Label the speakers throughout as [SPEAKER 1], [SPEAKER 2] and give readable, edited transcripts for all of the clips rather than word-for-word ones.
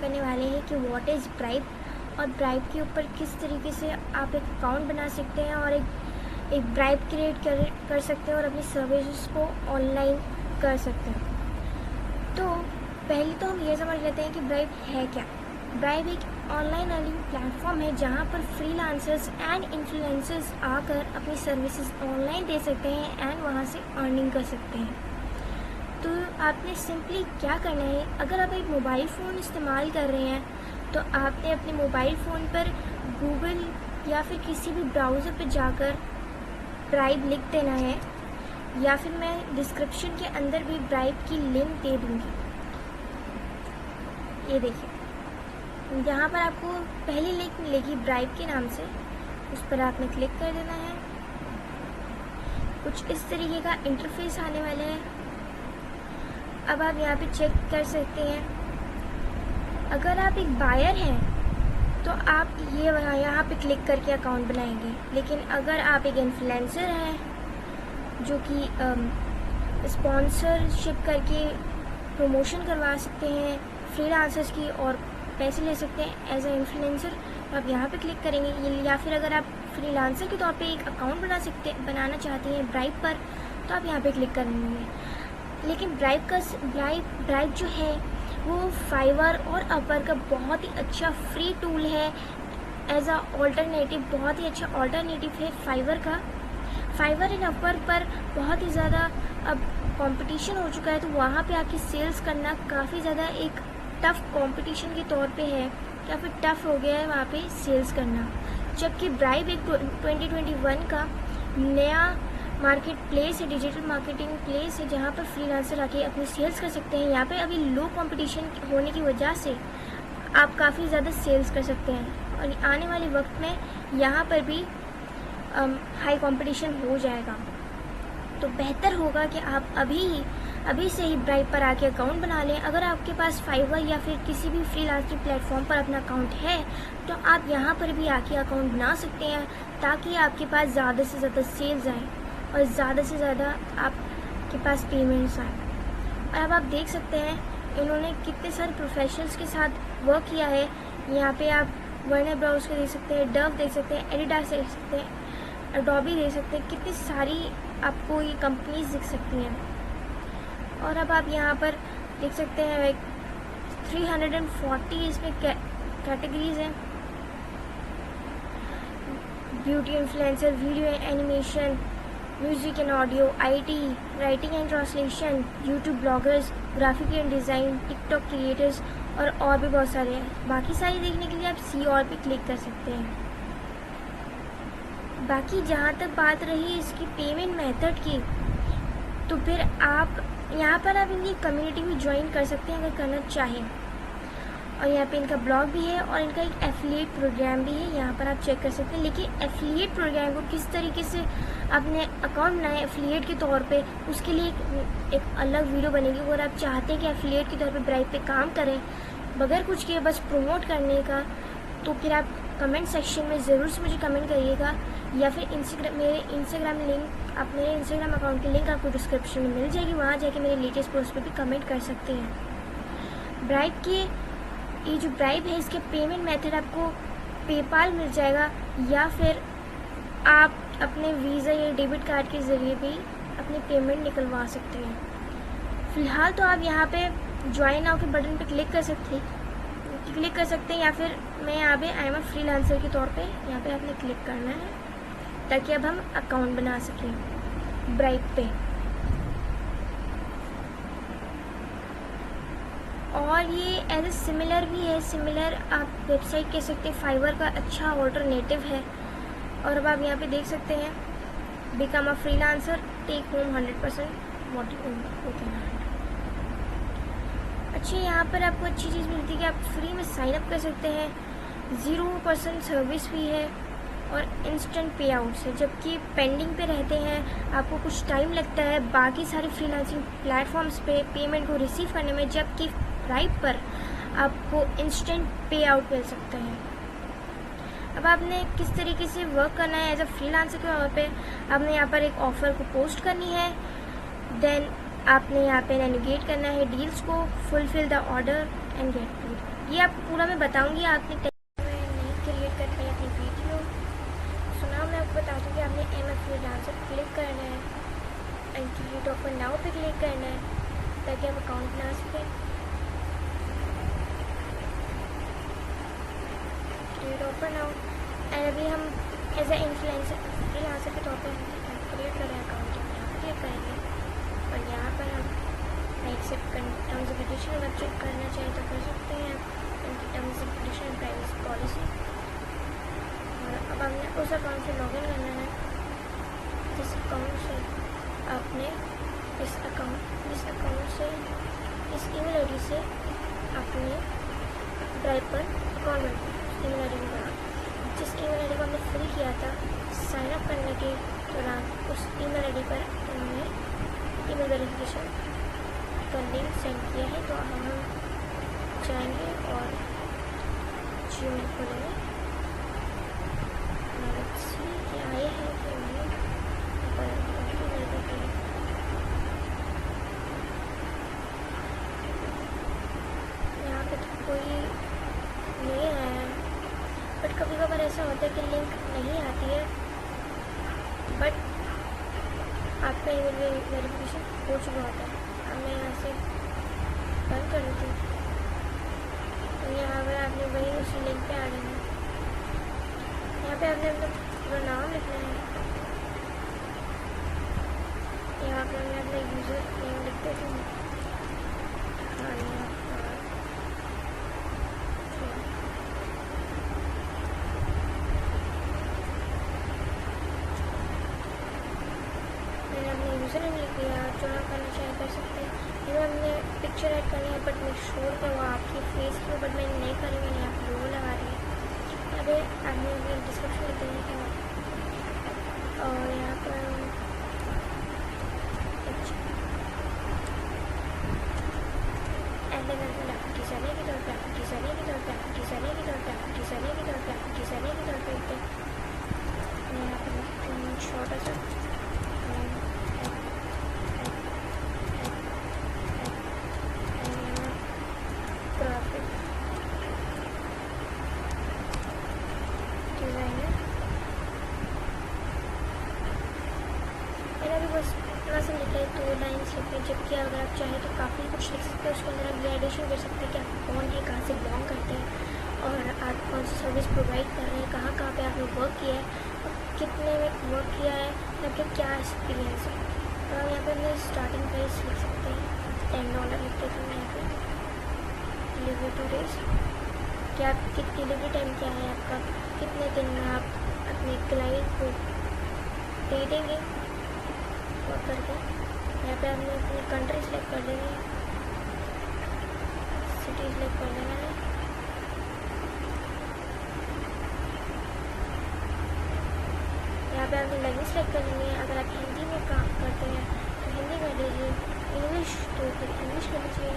[SPEAKER 1] करने वाले हैं कि व्हाट इज़ ब्राइब और ब्राइब के ऊपर किस तरीके से आप एक अकाउंट बना सकते हैं और एक ब्राइब क्रिएट कर सकते हैं और अपनी सर्विसेज को ऑनलाइन कर सकते हैं। तो पहले तो हम ये समझ लेते हैं कि ब्राइब है क्या। ब्राइब एक ऑनलाइन अर्निंग प्लेटफॉर्म है जहाँ पर फ्रीलांसर्स एंड इन्फ्लुएंसर्स आकर अपनी सर्विसेज ऑनलाइन दे सकते हैं एंड वहाँ से अर्निंग कर सकते हैं। तो आपने सिंपली क्या करना है, अगर आप एक मोबाइल फ़ोन इस्तेमाल कर रहे हैं तो आपने अपने मोबाइल फ़ोन पर गूगल या फिर किसी भी ब्राउज़र पर जाकर ब्राइब लिख देना है, या फिर मैं डिस्क्रिप्शन के अंदर भी ब्राइब की लिंक दे दूँगी। ये देखिए, यहाँ पर आपको पहली लिंक मिलेगी ब्राइब के नाम से, उस पर आपने क्लिक कर देना है। कुछ इस तरीके का इंटरफेस आने वाला है। अब आप यहाँ पे चेक कर सकते हैं, अगर आप एक बायर हैं तो आप ये यहाँ पे क्लिक करके अकाउंट बनाएंगे। लेकिन अगर आप एक इन्फ्लुएंसर हैं जो कि स्पॉन्सरशिप करके प्रमोशन करवा सकते हैं फ्रीलांसर्स की और पैसे ले सकते हैं एज ए इन्फ्लुएंसर, तो आप यहाँ पे क्लिक करेंगे। या फिर अगर आप फ्रीलांसर के तौर पे एक अकाउंट बनाना चाहते हैं ब्राइब पर, तो आप यहाँ पे क्लिक करेंगे। लेकिन ब्राइब जो है वो फाइवर और अपर का बहुत ही अच्छा फ्री टूल है एज अ ऑल्टरनेटिव, बहुत ही अच्छा ऑल्टरनेटिव है फाइवर का। फाइवर एंड अपर पर बहुत ही ज़्यादा अब कंपटीशन हो चुका है, तो वहाँ पे आके सेल्स करना काफ़ी ज़्यादा एक टफ़ कंपटीशन के तौर पे है, या फिर टफ़ हो गया है वहाँ पे सेल्स करना। जबकि ब्राइब एक 2021 का नया मार्केट प्लेस है, डिजिटल मार्केटिंग प्लेस है, जहाँ पर फ्रीलांसर आके अपनी सेल्स कर सकते हैं। यहाँ पे अभी लो कंपटीशन होने की वजह से आप काफ़ी ज़्यादा सेल्स कर सकते हैं, और आने वाले वक्त में यहाँ पर भी हाई कंपटीशन हो जाएगा। तो बेहतर होगा कि आप अभी से ही ब्राइब पर आके अकाउंट बना लें। अगर आपके पास फाइवर या फिर किसी भी फ्रीलांसिंग प्लेटफॉर्म पर अपना अकाउंट है तो आप यहाँ पर भी आके अकाउंट बना सकते हैं, ताकि आपके पास ज़्यादा से ज़्यादा सेल्स आएँ और ज़्यादा से ज़्यादा आपके पास पेमेंट्स आए। और अब आप देख सकते हैं इन्होंने कितने सारे प्रोफेशनल्स के साथ वर्क किया है। यहाँ पे आप वर्नर ब्राउज़ के देख सकते हैं, डव देख सकते हैं, एडिडास देख सकते हैं, एडोबी देख सकते हैं, कितनी सारी आपको ये कंपनीज दिख सकती हैं। और अब आप यहाँ पर देख सकते हैं लाइक 340 इसमें कैटेगरीज हैं। Beauty influencer, video animation, music and audio, IT, writing and translation, YouTube bloggers, graphic and design, TikTok creators और भी बहुत सारे हैं। बाकी सारी देखने के लिए आप सी और पे क्लिक कर सकते हैं। बाकी जहाँ तक बात रही इसकी पेमेंट मेथड की, तो फिर आप यहाँ पर आप इनकी कम्युनिटी भी ज्वाइन कर सकते हैं अगर करना चाहें। और यहाँ पे इनका ब्लॉग भी है और इनका एक एफिलिएट प्रोग्राम भी है, यहाँ पर आप चेक कर सकते हैं। लेकिन एफिलिएट प्रोग्राम को किस तरीके से आपने अकाउंट बनाया एफिलिएट के तौर पे, उसके लिए एक अलग वीडियो बनेगी। अगर आप चाहते हैं कि एफिलिएट के तौर पे ब्राइब पे काम करें बगैर कुछ किए बस प्रमोट करने का, तो फिर आप कमेंट सेक्शन में ज़रूर से मुझे कमेंट करिएगा, या फिर मेरे इंस्टाग्राम लिंक, आप मेरे इंस्टाग्राम अकाउंट की लिंक आपको डिस्क्रिप्शन में मिल जाएगी, वहाँ जाके मेरे लेटेस्ट पोस्ट पे भी कमेंट कर सकते हैं। ब्राइब के ये जो ब्राइब है इसके पेमेंट मेथड आपको पेपाल मिल जाएगा, या फिर आप अपने वीज़ा या डेबिट कार्ड के ज़रिए भी अपनी पेमेंट निकलवा सकते हैं। फ़िलहाल तो आप यहाँ पे ज्वाइन नाउ के बटन पे क्लिक कर सकते हैं, या फिर मैं यहाँ पे आई एम अ फ्रीलांसर के तौर पे यहाँ पे आपने क्लिक करना है, ताकि अब हम अकाउंट बना सकें ब्राइब पे। और ये एज ए सिमिलर भी है, सिमिलर आप वेबसाइट कह सकते हैं, फाइवर का अच्छा ऑल्टरनेटिव है। और अब आप यहाँ पे देख सकते हैं, become a freelancer, take home 100% what you earn. अच्छी यहाँ पर आपको अच्छी चीज़ मिलती है कि आप फ्री में साइन अप कर सकते हैं, 0% सर्विस भी है और इंस्टेंट पे आउट्स है। जबकि पेंडिंग पे रहते हैं, आपको कुछ टाइम लगता है बाकी सारे फ्रीलांसिंग प्लेटफॉर्म्स पे पेमेंट को रिसीव करने में, जबकि ब्राइब पर आपको इंस्टेंट पे आउट मिल सकता है। अब आपने किस तरीके से वर्क करना है एज अ फ्रीलांसर के तौर पे, आपने यहाँ पर एक ऑफ़र को पोस्ट करनी है, देन आपने यहाँ पे नेविगेट करना है डील्स को, fulfil the order and get paid. ये आपको पूरा मैं बताऊंगी। आपने नहीं क्रिएट करनी है अपनी वीडियो। सुना मैं आपको बता दूँ कि आपने MFA डांसर क्लिक करना है एंड क्रिएट ऑफर नाउ पे क्लिक करना है ताकि आप अकाउंट बना सकें। क्रिएट ऑफर नाउ एंड अभी हम एज ए इन्फ्लुएंसर फ्रीलांसर के तौर पर क्रिएट कर रहे हैं अकाउंट, यहाँ पर क्लिक करेंगे और यहाँ पर हम एक्सेप्ट टर्म्स एंड कंडीशन अगर चेक करना चाहिए तो कर सकते हैं उनकी terms and condition and privacy policy. और अब हमने उस अकाउंट से लॉगिन करना है जिस अकाउंट से आपने इस अकाउंट से इस ईमेल आईडी से आपने ड्राइव पर अकाउंट बना ईमेल आईडी में बना जिस ईमेल आईडी को हमने फिल किया था साइन अप करने के दौरान उस ईमेल आईडी पर उन्होंने ईमेल वेरिफिकेशन का लिंक सेंड किया है। तो हम जाएंगे और जीमेल खोलेंगे कि आए हैं कि नहीं। यहाँ पे तो कोई नहीं आया है बट कभी कभार ऐसा होता है कि लिंक नहीं आती है बट आपका ईमेल वेरिफिकेशन हो चुका होता है। मैं यहाँ से बंद कर देती हूँ तो यहाँ पर आपने वही उसी लिंक पे आ जाना है। यहाँ पे आपने अपना पूरा नाम लिखना है। यहाँ पर मैं अपना यूज़र नेम लिख देती हूँ और मैंने अपना यूज़र नेम लिख दिया। जो आप करना चाहे कर सकते हैं। इधर हमने पिक्चर ऐड करनी है बट मैं श्योर का वो आपकी फेस की बट मैं नहीं करूँगी, मैंने यहाँ पर लोगो लगा रही है। अरे आपने डिस्क्रिप्शन लिख देने का और यहाँ पर डिज़ाइनर के तौर पर डिज़ाइनर के तौर पर डिज़ाइनर के तौर पर डिज़ाइनर के तौर पर डिज़ाइनर के तौर पर मैं यहाँ पर छोटा सा ग्राफिक डिज़ाइनर मैंने अभी बस इतना सा लिखा है 2 लाइन्स लिखी है। जबकि अगर आप चाहें तो काफ़ी कुछ लिख सकते हैं। उसके अंदर आप ये एडिशन कर सकते हैं कि आप कौन है, कहाँ से बिलोंग करते हैं और आप कौन सी सर्विस प्रोवाइड कर रहे हैं, कहाँ कहाँ पे आपने वर्क किया है और कितने में वर्क किया है, आपका क्या एक्सपीरियंस है। और हम यहाँ पर अपने स्टार्टिंग प्राइस लिख सकते हैं $10 लिख देते हैं यहाँ पर। डिलीवरी 2 days क्या आपकी डिलीवरी टाइम क्या है आपका, कितने दिन में आप अपने क्लाइंट को दे देंगे वर्क करके। यहाँ पे आपने अपनी कंट्री सेलेक्ट कर लेनी है, सिटी सेलेक्ट कर लेना है। यहाँ पे आपने लैंग्वेज सेलेक्ट कर लेनी है। अगर आप हिंदी में काम करते हैं तो हिंदी कर लीजिए, इंग्लिश तो फिर इंग्लिश कर लीजिए।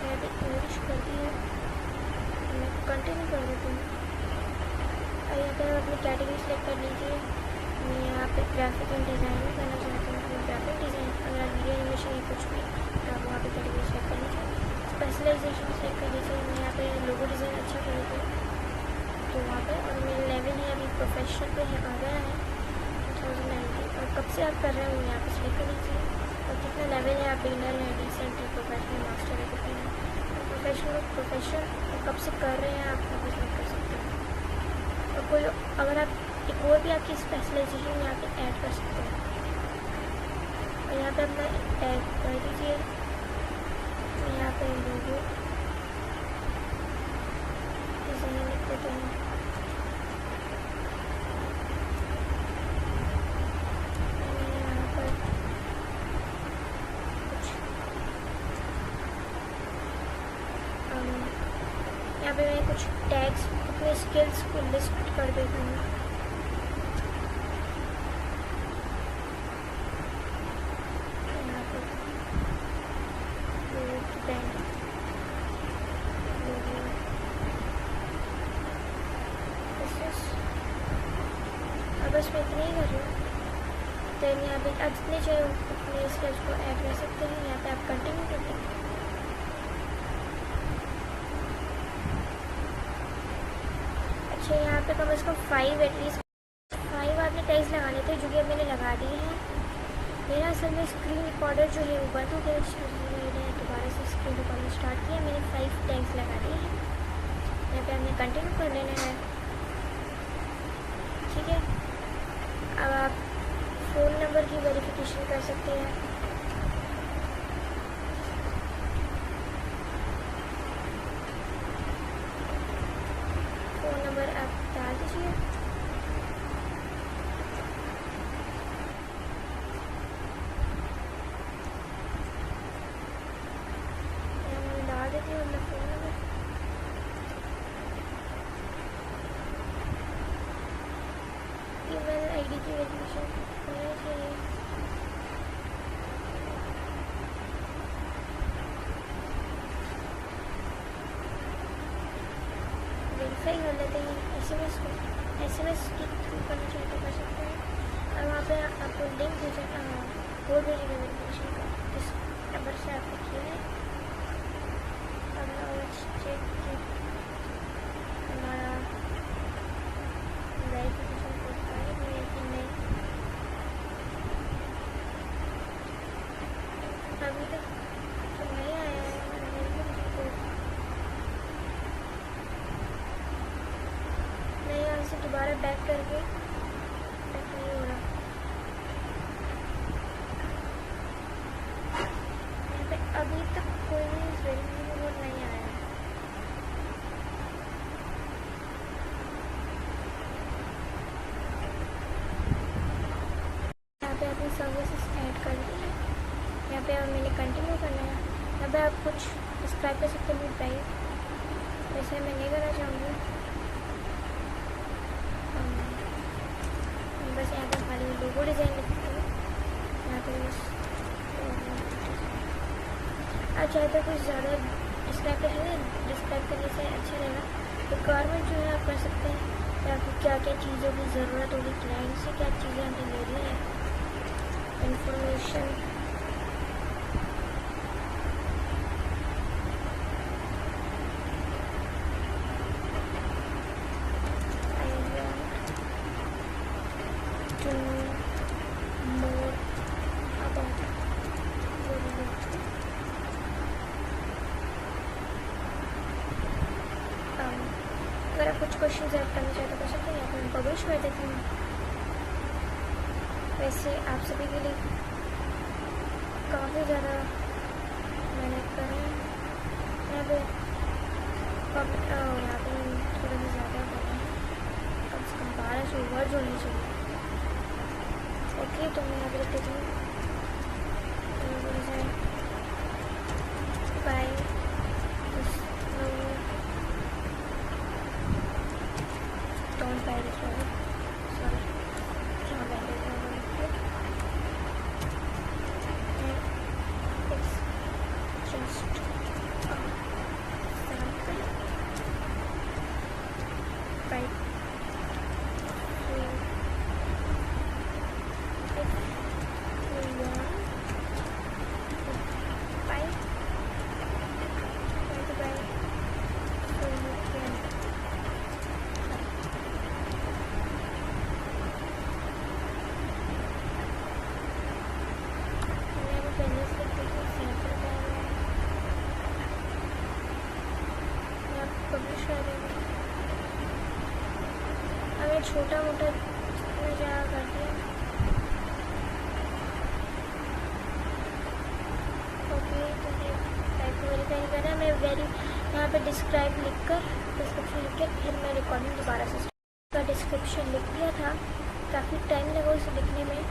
[SPEAKER 1] यहाँ पे इंग्लिश कर दी है मैं कंटिन्यू कर देती हूँ। और यहाँ पे अपनी कैटेगरी सेलेक्ट कर लीजिए। मैं यहाँ पे ग्राफिक एंड डिज़ाइनिंग करना चाहती हूँ तो ग्राफिक डिज़ाइन। अगर वीडियो एनिमेशन या कुछ भी तो आप वहाँ पे कैटेगरी सेलेक्ट कर लीजिए। स्पेशलाइजेशन सेलेक्ट कर लीजिए। मैं यहाँ पे लोगो डिज़ाइन अच्छा कर देती हूँ तो वहाँ पे। और मेरा लेवल है अभी प्रोफेशनल पे है, आ गया है 2019 और कब से आप कर रहे हैं वो यहाँ पे सेलेक्ट कर लीजिए। और कितना लेवल है, आप बिगिनर है, डिसेंट है, प्रोफेशनल, मास्टर है, कितना है। प्रोफेशनल कब से कर रहे हैं आप वहाँ पर सेलेक्ट कर सकते हैं। और कोई अगर आप एक और भी आपकी स्पेशलाइजेशन यहाँ पे ऐड कर सकते हैं और यहाँ पे अपना टैग कर दीजिए। यहाँ पे लोगो डिज़ाइन लिख देते हैं। यहाँ पर कुछ यहाँ पे मैं कुछ टैग्स अपने स्किल्स को लिस्ट कर देती हूँ। यहाँ पर बस मैं इतनी ही कर रही हूँ। तो यहाँ पे आप जितने चाहिए अपने स्किल्स को ऐड कर सकते हैं। यहाँ पे आप कंटिन्यू कर दें। यहाँ पे कम से कम 5 एटलीस्ट 5 आपने टैग्स लगाने थे, जो कि अब मैंने लगा दिए हैं। मेरा असल में स्क्रीन रिकॉर्डर जो है वो बंद हो गया, मैंने दोबारा से स्क्रीन रिकॉर्डर स्टार्ट किया। मैंने 5 टैग्स लगा दिए हैं। यहाँ पे हमने कंटिन्यू कर लेना है, ठीक है। अब आप फ़ोन नंबर की वेरिफिकेशन कर सकते हैं। फ़ोन नंबर आप डाल दीजिए। मैं डाल देती हूँ अपना फ़ोन नंबर। ईमेल आईडी की वेरिफिकेशन होना चाहिए। वेरीफाई कर लेते हैं एसएमएस को, एसएमएस के थ्रू करना चाहिए तो कर सकते हैं। और वहाँ पे आपको लिंक भेजेगा, कोड भेजेगा वेरिफिकेशन का, जिस नंबर से आपने किया है। अब चेक कि हमारा वेरिफिकेशन कोड आया है कि नहीं। अभी तक तो नहीं आया है वेरिफिकेशन कोड। मैं यहाँ से दोबारा बैक करके बैक नहीं हो रहा। यहाँ पे अभी तक कोई भी वेरिफिकेशन कोड नहीं आया है। यहाँ पे अपनी सर्विसेज ऐड कर दी है। यहाँ पे अब मैंने कंटिन्यू करना है। यहाँ पे आप कुछ सब्सक्राइब कर सकते हैं प्राइस, वैसे मैं नहीं करना चाहूँगी। बस यहाँ पे खाली लोगो डिज़ाइन लिखती हूँ। यहाँ पे बस आप चाहे तो कुछ ज़्यादा डिस्क्राइब करने से अच्छा रहेगा। रिक्वायरमेंट जो है आप कर सकते हैं कि आपको क्या क्या चीज़ों की ज़रूरत होगी, क्लाइंट से क्या चीज़ें हमें लेनी है, इंफॉर्मेशन। अगर आप कुछ क्वेश्चन ऐड करना चाहते तो कर सकते हैं, या फिर पब्लिश कर देती हूँ। वैसे आप सभी के लिए काफ़ी ज़्यादा मेहनत कर रहे हैं। यहाँ पे यहाँ पे थोड़ा सा ज़्यादा कर रहे हैं, कम से कम 1200 वर्ड होने चाहिए। ओके, तो मैं यहाँ पे लिख देती हूँ bye. Don't buy this one. Sorry. Can't buy this one. It's just sample. Right. So if we want to buy, so you can. हमें छोटा मोटा में क्या करते हैं। ओके, तो टाइप को वेरीफाई करना है। मैं यहाँ पे डिस्क्राइब लिखकर डिस्क्रिप्शन लिख के फिर मैं रिकॉर्डिंग दोबारा से का डिस्क्रिप्शन लिख दिया था, काफ़ी टाइम लगा उसे लिखने में।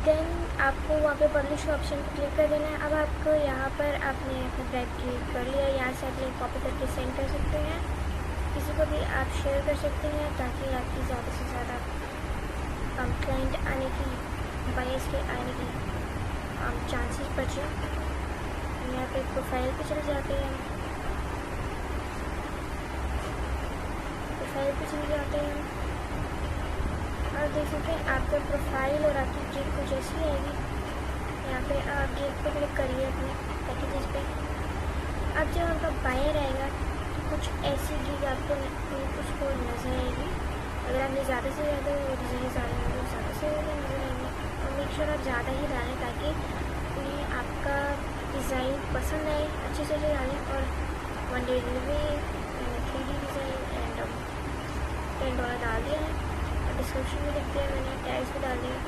[SPEAKER 1] देन आपको वहाँ पे पब्लिश ऑप्शन पर क्लिक कर देना है। अब आपको यहाँ पर आपने अपना ड्राइव क्रिएट कर लिया, यहाँ से आप लिंक कॉपी करके सेंड कर सकते हैं, किसी को भी आप शेयर कर सकते हैं, ताकि आपकी ज़्यादा से ज़्यादा क्लाइंट आने की, बायर्स के आने की चांसेस बचे। यहाँ पे प्रोफाइल पे चले जाते हैं, और देख सकते हैं आपका प्रोफाइल और आपकी गिग कुछ ऐसी आएगी। यहाँ पे आप गिग पे क्लिक करिए अपने पैकेजेस पे। अब जब आपका बायर आएगा तो कुछ ऐसी गिग आपको उसको नजर आएगी। अगर आपने ज़्यादा से ज़्यादा डिज़ाइन डाले हैं तो ज़्यादा से ज़्यादा नज़र आएंगे, और मेक श्योर आप ज़्यादा ही डालें ताकि उन्हें आपका डिज़ाइन पसंद आए, अच्छे से डालें। और 1 day delivery 3D design and $10 डाल दिया है, और डिस्क्रिप्शन में लिख दिया मैंने, टैग्स भी डाल दिया।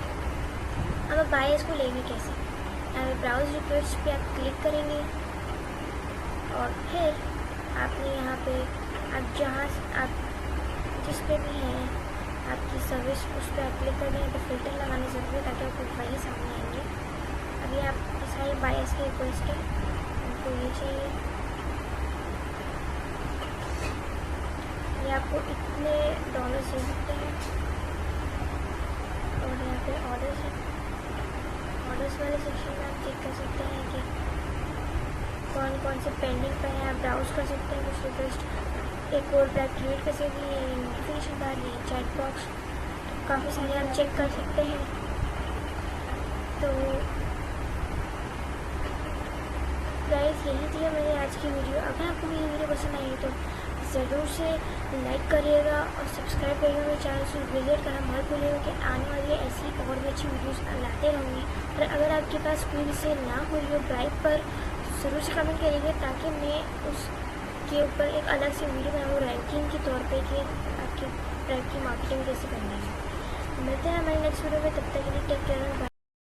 [SPEAKER 1] अब आप बायर्स को लेंगे कैसे? यहाँ पे ब्राउज रिक्वेस्ट पे आप क्लिक करेंगे, और फिर आपने यहाँ पे आप जहाँ आप जिस पे भी हैं आपकी सर्विस उस पर आप क्लिक कर दें, तो फिल्टर लगाने ज़रूरी है ताकि आपको वही सामने आएंगे। अभी आप सारे बायर्स की रिक्वेस्ट है, उनको ये चाहिए, ये आपको इतने डॉलर दे सकते हैं। और यहाँ पे ऑर्डर्स है, ऑर्डर्स वाले सेक्शन में आप चेक कर सकते हैं कि कौन कौन से पेंडिंग पर हैं। आप ब्राउज कर सकते हैं कुछ रिक्वेस्ट, एक और पैक क्रिएट कर सकते हैं, नोटिफिकेशन बार, ये चैट बॉक्स, काफ़ी सारे आप चेक कर सकते हैं। तो गाइस यही थी मेरी आज की वीडियो। अगर आपको मेरी वीडियो पसंद आई तो ज़रूर से लाइक करिएगा और सब्सक्राइब करिएगा मेरे चैनल से, विजिट करना मत भूलिएगा कि आने वाली ऐसी और भी अच्छी वीडियोस लाते रहूँगी। और अगर आपके पास कोई भी सेल ना हो रही हो ब्राइप पर, ज़रूर से कमेंट करिएगा ताकि मैं उसके ऊपर एक अलग से वीडियो बनाऊँ रैंकिंग के तौर पे कि आपकी ब्राइप की मार्केटिंग कैसे करनी है। मिलते हैं हमारे नेक्स्ट वीडियो में, तब तक के लिए टेक केयर।